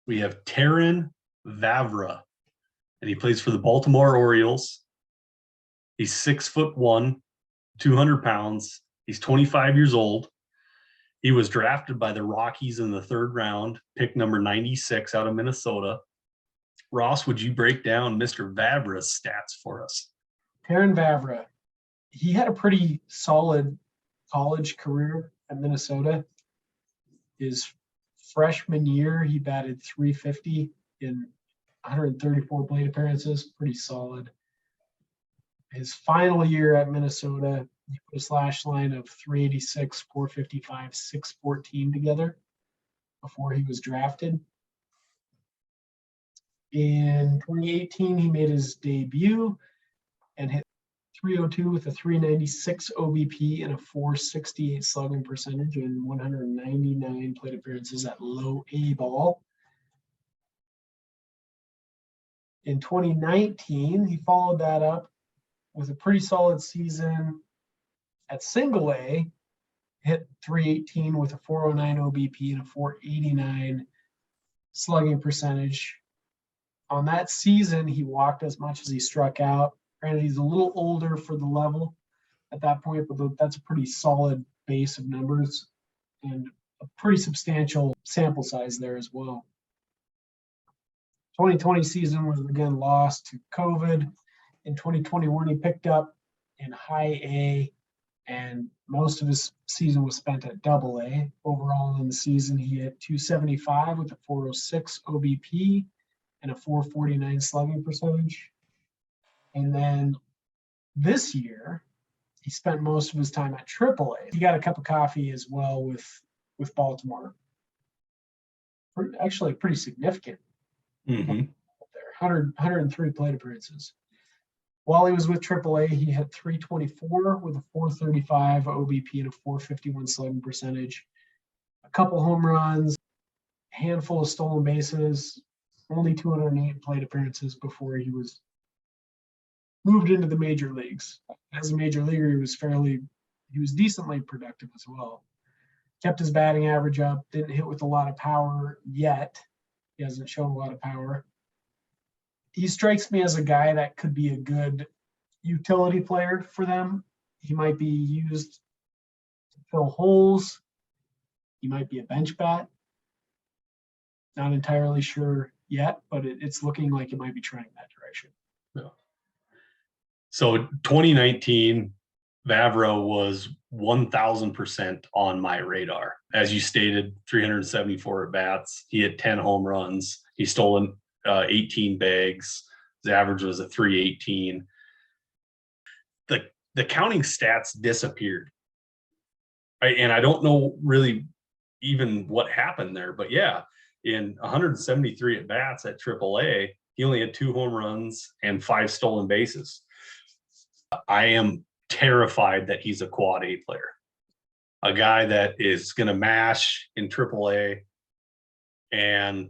We have Terrin Vavra, and he plays for the Baltimore Orioles. He's 6'1", 200 pounds. He's 25 years old. He was drafted by the Rockies in the third round, pick number 96 out of Minnesota. Ross, would you break down Mr. Vavra's stats for us? Terrin Vavra, he had a pretty solid college career at Minnesota. His freshman year, he batted .350 in 134 plate appearances, pretty solid. His final year at Minnesota, he put a slash line of .386, .455, .614 together before he was drafted. In 2018, he made his debut and hit .302 with a .396 OBP and a .468 slugging percentage in 199 plate appearances at low A ball. In 2019, he followed that up with a pretty solid season at single A, hit .318 with a .409 OBP and a .489 slugging percentage. On that season, he walked as much as he struck out. Granted, he's a little older for the level at that point, but that's a pretty solid base of numbers and a pretty substantial sample size there as well. 2020 season was again lost to COVID. In 2021, he picked up in high A, and most of his season was spent at double A. Overall in the season, he hit .275 with a .406 OBP and a .449 slugging percentage. And then this year, he spent most of his time at AAA. He got a cup of coffee as well with Baltimore. Actually, pretty significant. Mm-hmm. 103 plate appearances. While he was with AAA, he had .324 with a .435 OBP and a .451 slugging percentage. A couple home runs, a handful of stolen bases, only 208 plate appearances before he was moved into the major leagues. As a major leaguer, he was decently productive as well. Kept his batting average up, didn't hit with a lot of power yet. He hasn't shown a lot of power. He strikes me as a guy that could be a good utility player for them. He might be used to fill holes. He might be a bench bat. Not entirely sure yet, but it's looking like it might be trending that direction. Yeah. So 2019, Vavra was 1,000% on my radar. As you stated, 374 at bats. He had 10 home runs. He stole 18 bags. His average was a .318. The counting stats disappeared. And I don't know really even what happened there, but yeah, in 173 at bats at AAA, he only had 2 home runs and 5 stolen bases. I am terrified that he's a quad A player, a guy that is going to mash in AAA and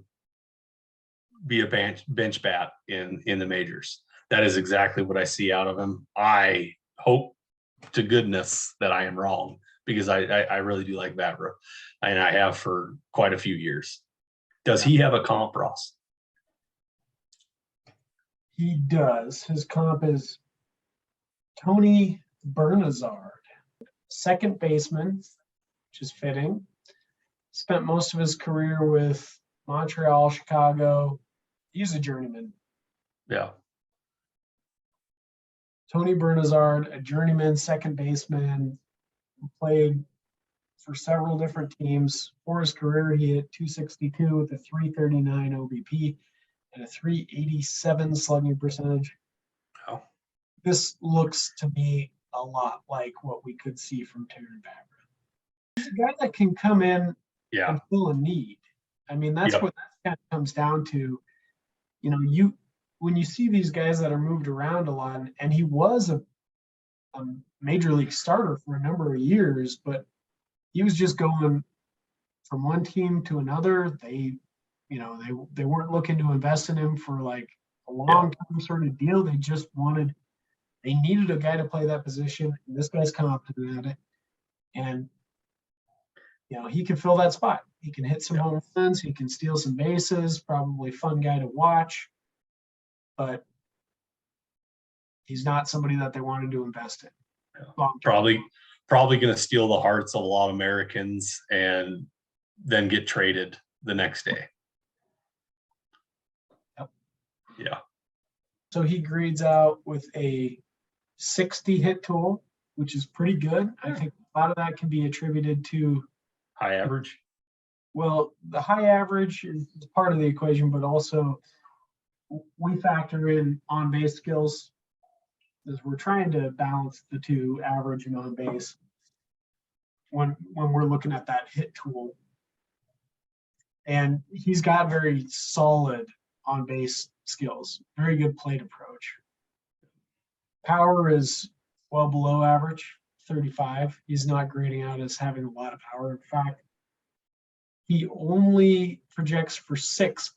be a bench bat in the majors. That is exactly what I see out of him. I hope to goodness that I am wrong, because I really do like Vavra, and I have for quite a few years. Does he have a comp, Ross? He does. His comp is Tony Bernazard, second baseman, which is fitting. Spent most of his career with Montreal, Chicago. He's a journeyman. Yeah. Tony Bernazard, a journeyman second baseman, who played for several different teams. For his career, he hit .262 with a .339 OBP and a .387 slugging percentage. Oh. This looks to me a lot like what we could see from Terrin Vavra. He's a guy that can come in and fill a need. I mean, that's what that kind of comes down to. You know, when you see these guys that are moved around a lot, and he was a major league starter for a number of years, but he was just going from one team to another. They weren't looking to invest in him for like a long-term sort of deal. They needed a guy to play that position, and this guy's competent at it. And he can fill that spot. He can hit some home runs. He can steal some bases. Probably fun guy to watch, but he's not somebody that they wanted to invest in. Probably going to steal the hearts of a lot of Americans and then get traded the next day. Yep. Yeah. So he grades out with a 60 hit total, which is pretty good. I think a lot of that can be attributed to high average. Well, the high average is part of the equation, but also we factor in on base skills as we're trying to balance the two, average and on base, when we're looking at that hit tool. And he's got very solid on base skills, very good plate approach. Power is well below average, 35. He's not grading out as having a lot of power. In fact, he only projects for 6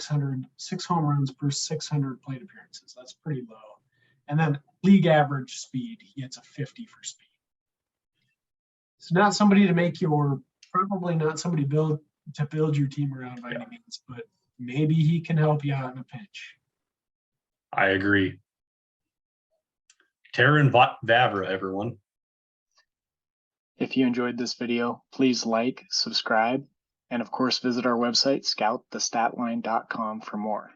home runs per 600 plate appearances. That's pretty low. And then league average speed, he gets a 50 for speed. It's not somebody to make probably not somebody to build your team around by any means, but maybe he can help you out in a pinch. I agree. Terrin Vavra, everyone. If you enjoyed this video, please like, subscribe, and of course visit our website, scoutthestatline.com for more.